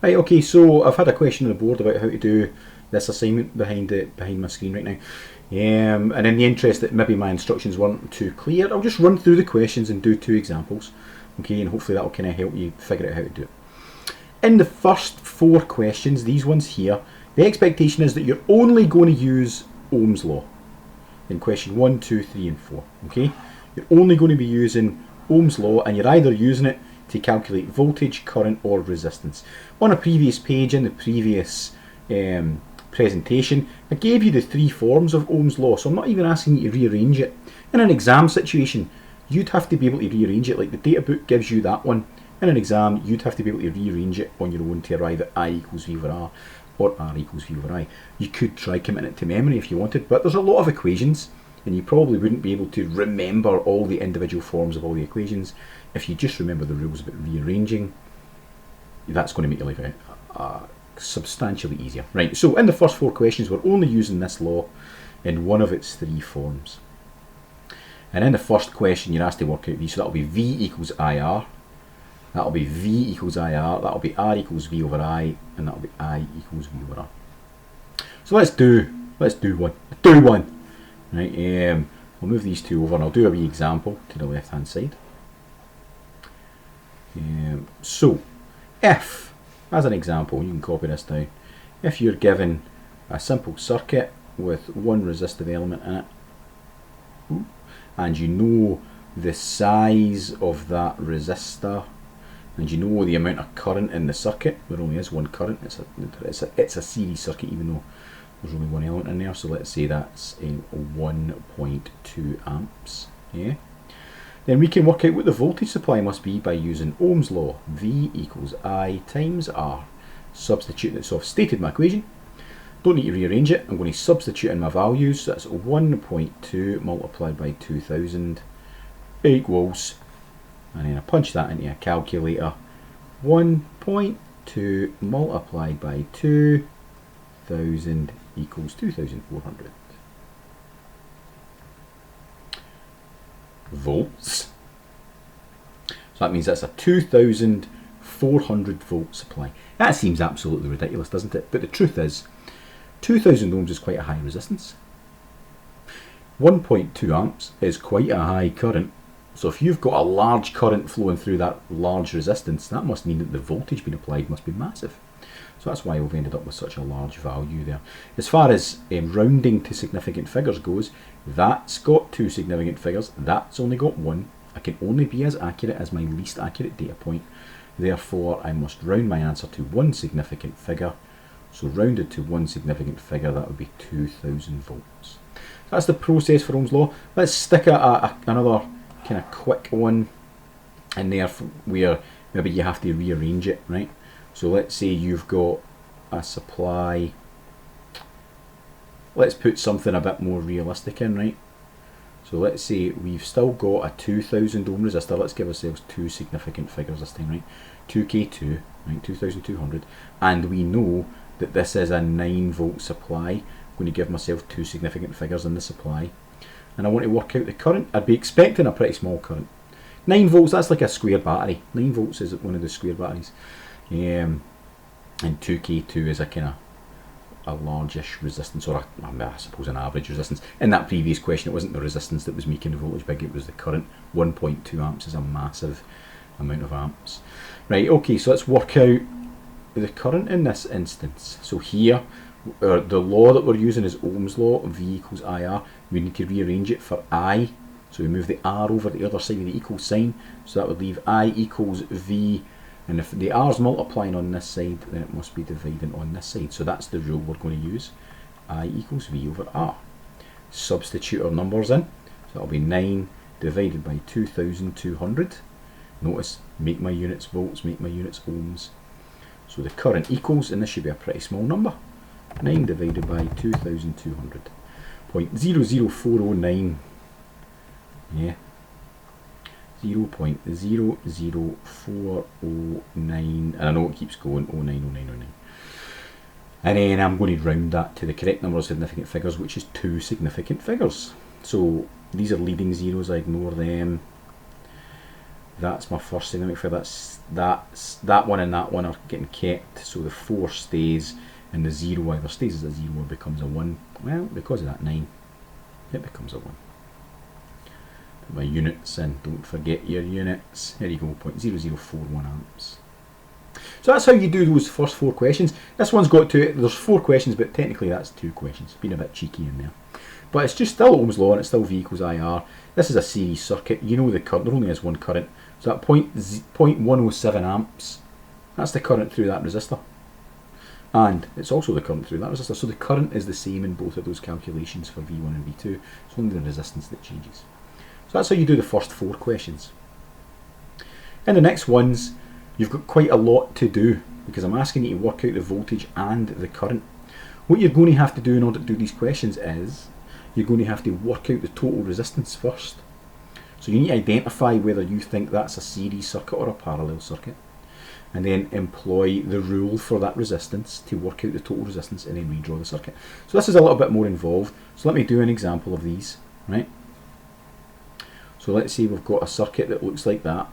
Right, okay, so I've had a question on the board about how to do this assignment behind my screen right now. And in the interest that maybe my instructions weren't too clear, I'll just run through the questions and do 2 examples. Okay, and hopefully that'll kind of help you figure out how to do it. In the first 4 questions, these ones here, the expectation is that you're only going to use Ohm's law. In question 1, 2, 3 and 4. Okay, you're only going to be using Ohm's law, and you're either using it to calculate voltage, current or resistance. On a previous page in the previous presentation, I gave you the 3 forms of Ohm's law, so I'm not even asking you to rearrange it. In an exam situation, you'd have to be able to rearrange it, like the data book gives you that one. In an exam, you'd have to be able to rearrange it on your own to arrive at I equals V over R or R equals V over I. You could try committing it to memory if you wanted, but there's a lot of equations and you probably wouldn't be able to remember all the individual forms of all the equations. If you just remember the rules about rearranging, that's going to make your life substantially easier. Right, so in the first 4 questions, we're only using this law in one of its 3 forms. And in the first question, you're asked to work out V, so that'll be V equals IR, that'll be V equals IR, that'll be R equals V over I, and that'll be I equals V over R. So let's do one. Right, I'll move these 2 over and I'll do a wee example to the left hand side. So if, as an example, you can copy this down, if you're given a simple circuit with one resistive element in it, and you know the size of that resistor, and you know the amount of current in the circuit, there only is one current, it's a series circuit even though there's only one element in there, so let's say that's 1.2 amps. Yeah. Then we can work out what the voltage supply must be by using Ohm's law. V equals I times R. Substitute it, so I've stated my equation. Don't need to rearrange it. I'm going to substitute in my values. So that's 1.2 multiplied by 2000 equals, and then I punch that into a calculator, 1.2 multiplied by 2000 equals 2400 volts. So that means that's a 2400 volt supply. That seems absolutely ridiculous, doesn't it? But the truth is, 2000 ohms is quite a high resistance. 1.2 amps is quite a high current. So if you've got a large current flowing through that large resistance, that must mean that the voltage being applied must be massive. So that's why we've ended up with such a large value there. As far as rounding to significant figures goes, that's got 2 significant figures, that's only got 1. I can only be as accurate as my least accurate data point. Therefore, I must round my answer to 1 significant figure. So rounded to 1 significant figure, that would be 2000 volts. That's the process for Ohm's law. Let's stick another kind of quick one in there where maybe you have to rearrange it, right? So let's say you've got a supply, let's put something a bit more realistic in, right? So let's say we've still got a 2000 ohm resistor. Let's give ourselves 2 significant figures this time, right? 2K2, right, 2200, and we know that this is a 9 volt supply. I'm going to give myself 2 significant figures in the supply, and I want to work out the current. I'd be expecting a pretty small current. 9 volts, that's like a square battery. 9 volts is one of the square batteries. And 2K2 is a kind of a largish resistance, or I suppose an average resistance. In that previous question, it wasn't the resistance that was making the voltage big, it was the current. 1.2 amps is a massive amount of amps. Right, okay, so let's work out the current in this instance. So here, the law that we're using is Ohm's law, V equals IR. We need to rearrange it for I, so we move the R over the other side of the equal sign, so that would leave I equals V. And if the R's multiplying on this side, then it must be dividing on this side. So that's the rule we're going to use. I equals V over R. Substitute our numbers in. So that'll be 9 divided by 2200. Notice, make my units volts, make my units ohms. So the current equals, and this should be a pretty small number, 9 divided by 2200. 0.00409. Yeah. 0.00409, and I know it keeps going, 090909. And then I'm going to round that to the correct number of significant figures, which is 2 significant figures. So these are leading zeros, I ignore them. That's my first thing. Let me make sure that one and that one are getting kept, so the 4 stays and the 0 either stays as a 0 or becomes a 1. Well, because of that 9, it becomes a 1. Put my units in, don't forget your units. There you go, 0.0041 amps. So that's how you do those first 4 questions. This one's got there's 4 questions, but technically that's 2 questions. Been a bit cheeky in there. But it's just still Ohm's law and it's still V equals IR. This is a series circuit. You know the current, there only is one current. So that 0.107 amps, that's the current through that resistor. And it's also the current through that resistor. So the current is the same in both of those calculations for V1 and V2. It's only the resistance that changes. So that's how you do the first 4 questions. In the next ones, you've got quite a lot to do because I'm asking you to work out the voltage and the current. What you're going to have to do in order to do these questions is you're going to have to work out the total resistance first. So you need to identify whether you think that's a series circuit or a parallel circuit, and then employ the rule for that resistance to work out the total resistance and then redraw the circuit. So this is a little bit more involved. So let me do an example of these, right? So let's say we've got a circuit that looks like that.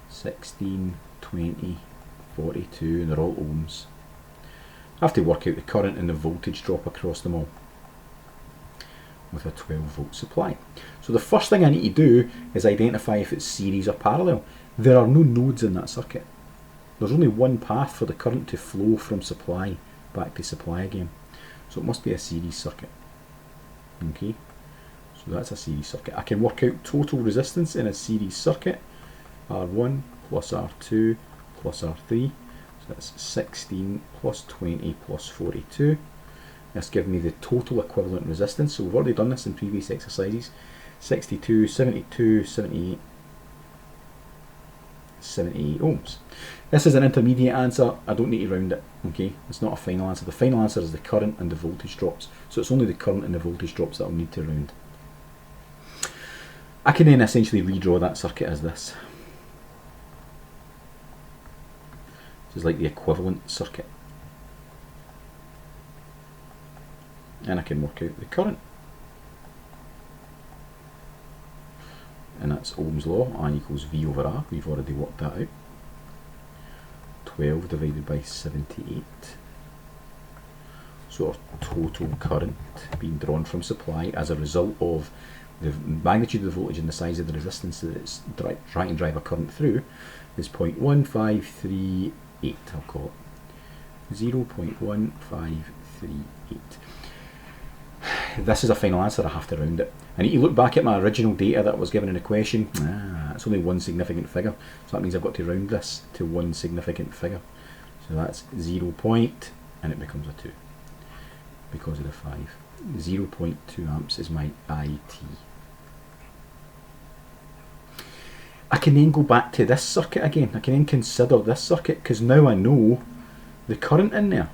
(16, 20, 42), and they're all ohms. I have to work out the current and the voltage drop across them all with a 12 volt supply. So the first thing I need to do is identify if it's series or parallel. There are no nodes in that circuit. There's only one path for the current to flow from supply back to supply again. So it must be a series circuit. Okay, so that's a series circuit. I can work out total resistance in a series circuit. R1 plus R2 plus R3. So that's 16 plus 20 plus 42. That's given me the total equivalent resistance. So we've already done this in previous exercises. 62, 72, 78, 78 ohms. This is an intermediate answer. I don't need to round it. Okay, it's not a final answer. The final answer is the current and the voltage drops. So it's only the current and the voltage drops that I'll need to round. I can then essentially redraw that circuit as this. This is like the equivalent circuit. And I can work out the current. And that's Ohm's law, I equals V over R. We've already worked that out. 12 divided by 78. So our total current being drawn from supply as a result of the magnitude of the voltage and the size of the resistance that it's trying to drive a current through is 0.1538, I'll call it. 0.1538. This is a final answer, I have to round it. I need to look back at my original data that was given in the question. It's only one significant figure, so that means I've got to round this to one significant figure. So that's 0 point, and it becomes a 2 because of the 5. 0.2 amps is my IT. I can then go back to this circuit again. I can then consider this circuit because now I know the current in there.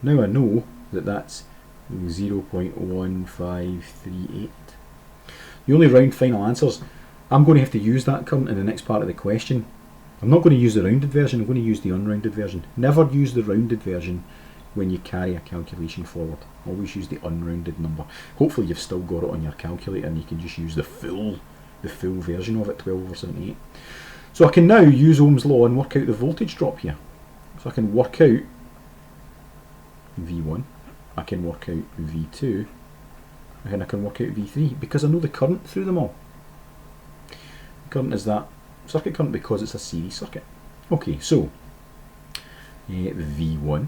Now I know that that's 0.1538. The only round final answers, I'm going to have to use that current in the next part of the question. I'm not going to use the rounded version, I'm going to use the unrounded version. Never use the rounded version when you carry a calculation forward. Always use the unrounded number. Hopefully you've still got it on your calculator and you can just use the full version of it, 12 over 78. So I can now use Ohm's law and work out the voltage drop here. So I can work out V1, I can work out V2, and I can work out V3 because I know the current through them all. The current is that circuit current because it's a series circuit. Okay, so V1,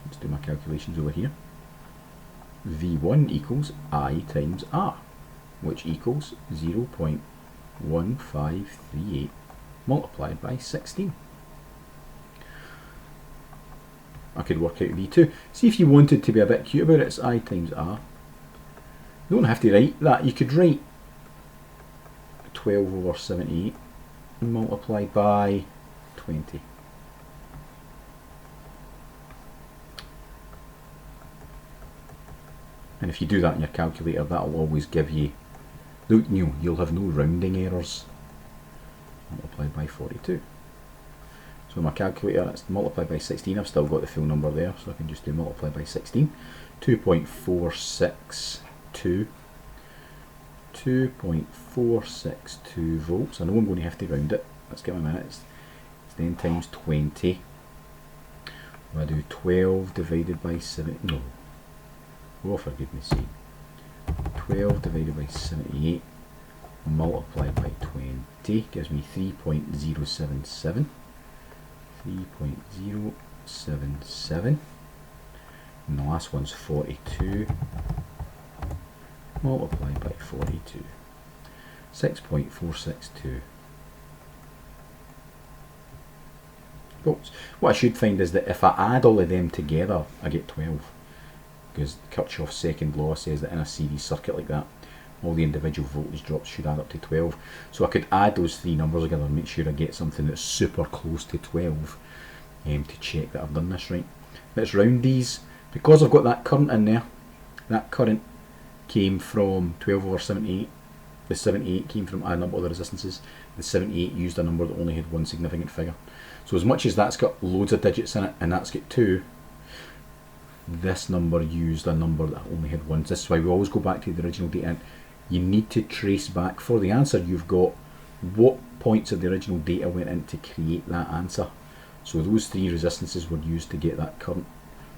let's do my calculations over here. V1 equals I times R, which equals 0.1538 multiplied by 16. I could work out V2. See, if you wanted to be a bit cute about it, it's I times R. You don't have to write that. You could write 12 over 78 and multiply by 20. And if you do that in your calculator, that'll always give you, you'll have no rounding errors. Multiplied by 42. So my calculator, it's multiplied by 16. I've still got the full number there, so I can just do multiply by 16. 2.462. 2.462 volts. I know I'm going to have to round it. Let's get my minutes. It's then times 20. I do 12 divided by 7. No. Oh, for goodness sake. 12 divided by 78 multiplied by 20 gives me 3.077. 3.077. And the last one's 42 multiplied by 42. 6.462 volts. What I should find is that if I add all of them together, I get 12. Because Kirchhoff's second law says that in a series circuit like that, all the individual voltage drops should add up to 12. So I could add those three numbers together and make sure I get something that's super close to 12 to check that I've done this right. Let's round these. Because I've got that current in there, that current came from 12 over 78. The 78 came from adding up all the resistances. The 78 used a number that only had one significant figure. So as much as that's got loads of digits in it and that's got 2, this number used a number that only had 1. This is why we always go back to the original data. And you need to trace back for the answer. You've got what points of the original data went in to create that answer. So those 3 resistances were used to get that current.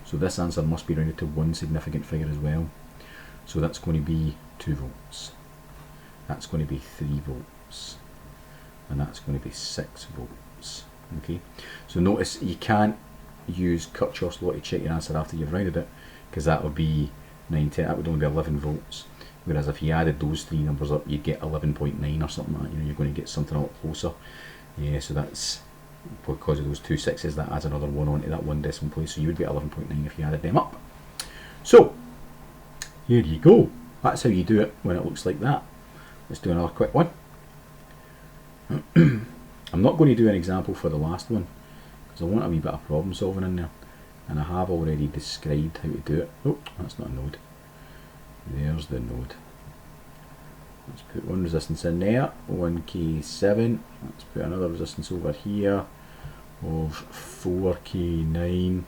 So this answer must be rounded to 1 significant figure as well. So that's going to be 2 volts. That's going to be 3 volts. And that's going to be 6 volts. Okay. So notice you can't use Kirchhoff's law to check your answer after you've rounded it, because that would be 9, 10, that would only be 11 volts. Whereas if you added those 3 numbers up, you'd get 11.9 or something like that. You know, you're going to get something a lot closer. Yeah, so that's because of those 2 6's, that adds another 1 onto that 1 decimal place. So you would get 11.9 if you added them up. So here you go. That's how you do it when it looks like that. Let's do another quick one. I'm not going to do an example for the last one because I want a wee bit of problem solving in there, and I have already described how to do it. Oh, that's not a node. There's the node. Let's put one resistance in there, 1K7. Let's put another resistance over here of 4K9.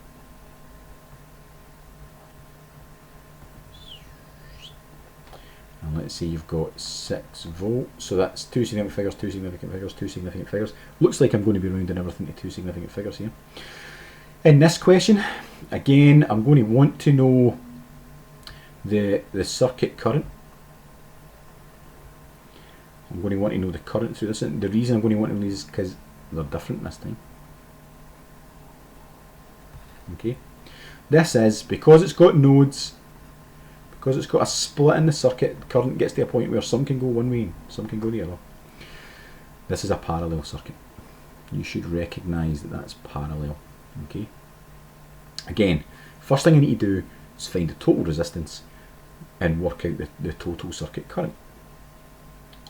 And let's say you've got 6 volts, so that's 2 significant figures, 2 significant figures, 2 significant figures. Looks like I'm going to be rounding everything to 2 significant figures here. In this question, again, I'm going to want to know the circuit current. I'm going to want to know the current through this. And the reason I'm going to want to know these is because they're different this time. Okay, this is because it's got nodes. Because it's got a split in the circuit, the current gets to a point where some can go one way and some can go the other. This is a parallel circuit. You should recognise that that's parallel. Okay. Again, first thing I need to do is find the total resistance and work out the total circuit current.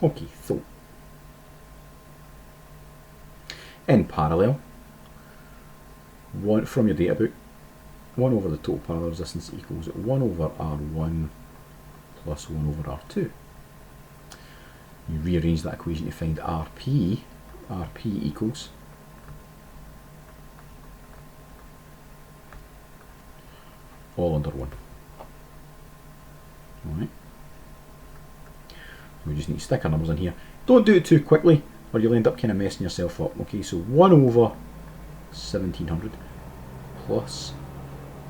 Okay, so in parallel, one from your data book, 1 over the total parallel resistance equals 1 over R1 plus 1 over R2. You rearrange that equation to find RP. RP equals all under 1. Alright. We just need to stick our numbers in here. Don't do it too quickly or you'll end up kind of messing yourself up. Okay, so 1 over 1700 plus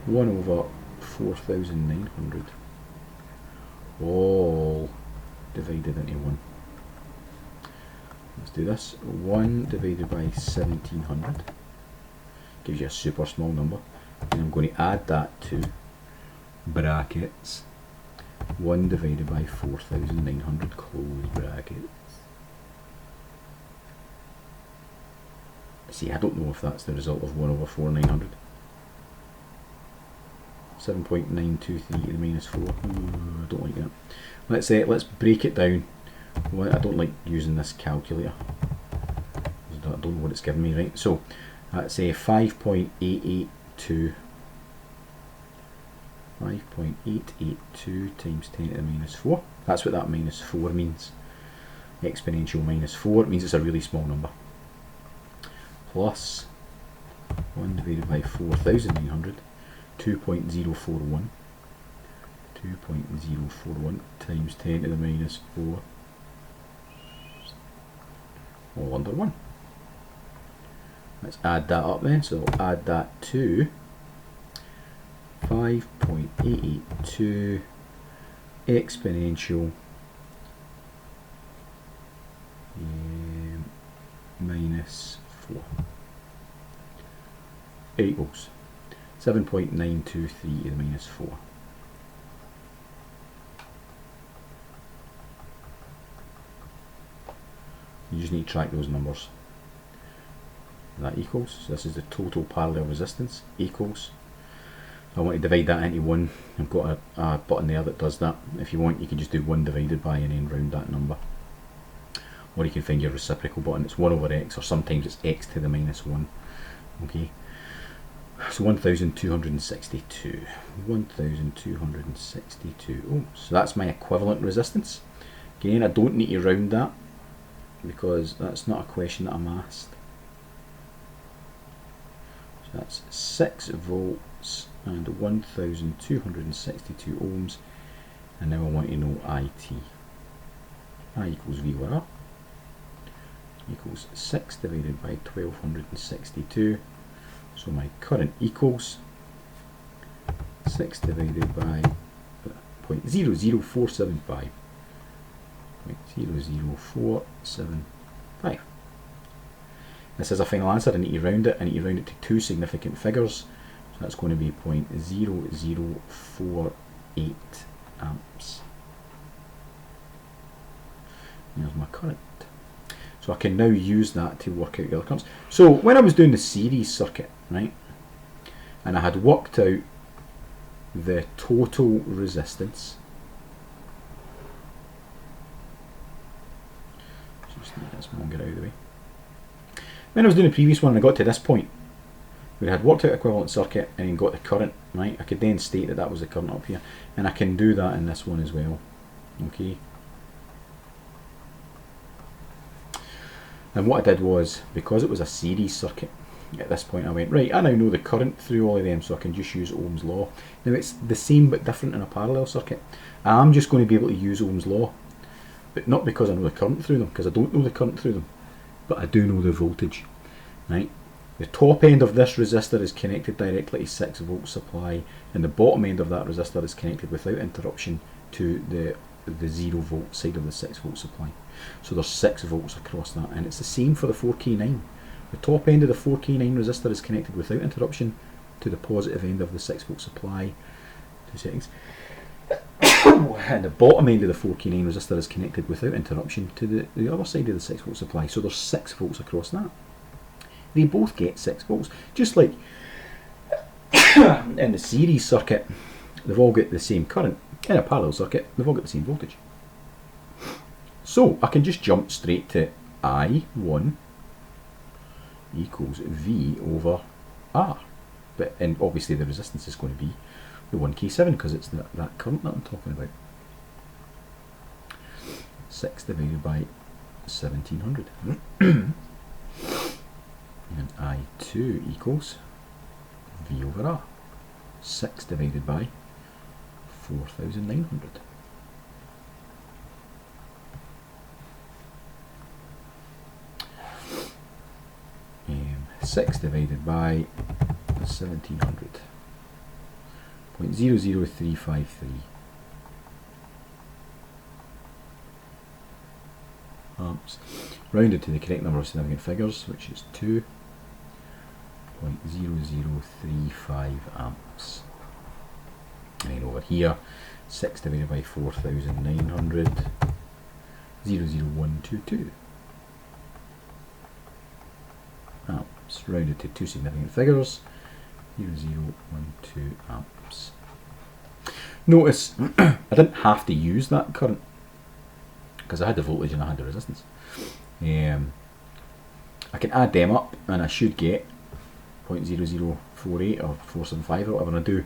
1 over 4,900 all divided into 1. Let's do this. 1 divided by 1700 gives you a super small number, and I'm going to add that to brackets 1 divided by 4,900 close brackets. See, I don't know if that's the result of 1 over 4,900. 7.923 to the minus 4. I don't like that. Let's break it down. Well, I don't like using this calculator. I don't know what it's giving me, right? So let's say 5.882. 5.882 times 10 to the minus 4. That's what that minus 4 means. Exponential minus 4. It means it's a really small number. Plus 1 divided by 4,900, 2.041. 2.041 times 10 to the minus 4, all under 1. Let's add that up then, so I'll add that to 5.882 exponential minus 4 equals 7.923 to the minus 4. You just need to track those numbers. That equals, so this is the total parallel resistance, equals, I want to divide that into 1. I've got a button there that does that. If you want, you can just do 1 divided by and then round that number. Or you can find your reciprocal button, it's 1 over x, or sometimes it's x to the minus 1. Okay, so 1,262. 1,262 ohms. So that's my equivalent resistance. Again, I don't need to round that, because that's not a question that I'm asked. So that's 6 volts and 1,262 ohms, and now I want to know IT. I equals V over R equals 6 divided by 1,262. So my current equals 6 divided by 0.00475. 0.00475. This is a final answer. I need to round it. I need to round it to 2 significant figures. So that's going to be 0.0048 amps. There's my current. So I can now use that to work out the other currents. So when I was doing the series circuit, right, and I had worked out the total resistance, just need this one, get out of the way. When I was doing the previous one and I got to this point, we had worked out equivalent circuit and then got the current, right, I could then state that that was the current up here, and I can do that in this one as well. Okay. And what I did was, because it was a series circuit, at this point I went, right, I now know the current through all of them, so I can just use Ohm's law. Now it's the same but different in a parallel circuit. I'm just going to be able to use Ohm's law, but not because I know the current through them, because I don't know the current through them, but I do know the voltage. Right? The top end of this resistor is connected directly to 6 volt supply, and the bottom end of that resistor is connected without interruption to the 0 volt side of the 6 volt supply. So there's 6 volts across that, and it's the same for the 4K9. The top end of the 4K9 resistor is connected without interruption to the positive end of the 6 volt supply. 2 seconds. And the bottom end of the 4K9 resistor is connected without interruption to the other side of the 6 volt supply. So there's 6 volts across that. They both get 6 volts. Just like in the series circuit, they've all got the same current. In a parallel circuit, they've all got the same voltage. So I can just jump straight to I1 equals V over R. And obviously the resistance is going to be the 1K7 because it's that current that I'm talking about. 6 divided by 1700. And I2 equals V over R. 6 divided by 4,900. 6 divided by 1700. 0.00353 amps. Rounded to the correct number of significant figures, which is 2.0035 amps. And then over here, 6 divided by 4,900, 00122 amps. Rounded to 2 significant figures, 0012 amps. Notice I didn't have to use that current because I had the voltage and I had the resistance. I can add them up and I should get 0.0048 or 475 or whatever I do.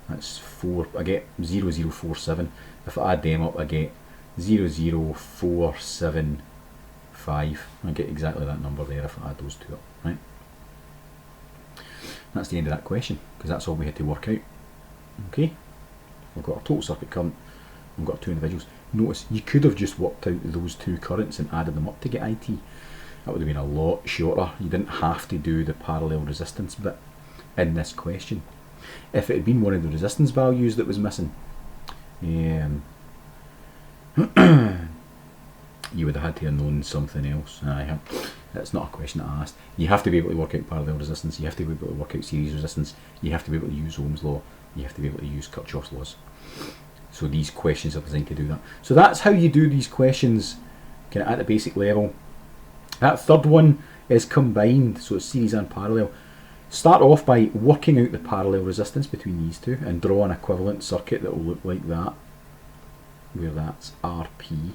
That's 4. I get 0047. If I add them up, I get 00475. I get exactly that number there if I add those two up, right? That's the end of that question, because that's all we had to work out. Okay, we've got our total circuit current, we've got our two individuals. Notice you could have just worked out those two currents and added them up to get IT. That would have been a lot shorter. You didn't have to do the parallel resistance bit in this question. If it had been one of the resistance values that was missing, you would have had to have known something else. That's not a question that I asked. You have to be able to work out parallel resistance, you have to be able to work out series resistance, you have to be able to use Ohm's law, you have to be able to use Kirchhoff's laws. So these questions are designed to do that. So that's how you do these questions kind of at the basic level. That third one is combined, so it's series and parallel. Start off by working out the parallel resistance between these two and draw an equivalent circuit that will look like that, where that's RP.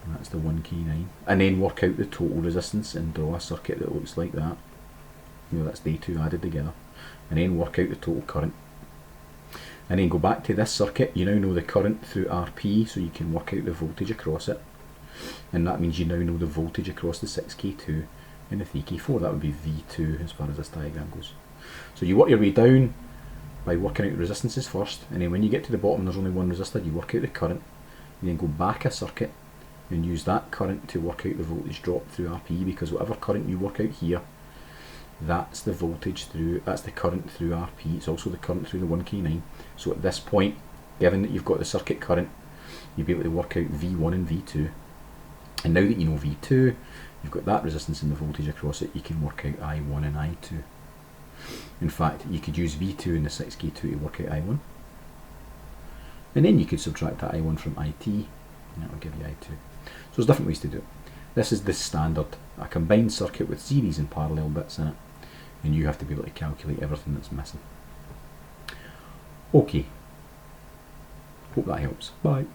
That's the 1K9. And then work out the total resistance and draw a circuit that looks like that. That's they two added together. And then work out the total current. And then go back to this circuit. You now know the current through RP, so you can work out the voltage across it. And that means you now know the voltage across the 6K2 and the 3K4. That would be V2 as far as this diagram goes. So you work your way down by working out the resistances first, and then when you get to the bottom there's only one resistor, you work out the current, and then go back a circuit and use that current to work out the voltage drop through RP, because whatever current you work out here, that's the voltage through, that's the current through RP. It's also the current through the 1K9. So at this point, given that you've got the circuit current, you'll be able to work out V1 and V2. And now that you know V2, you've got that resistance and the voltage across it, you can work out I1 and I2. In fact, you could use V2 and the 6K2 to work out I1. And then you could subtract that I1 from IT, and that will give you I2. So there's different ways to do it. This is the standard, a combined circuit with series and parallel bits in it, and you have to be able to calculate everything that's missing. Okay, hope that helps. Bye.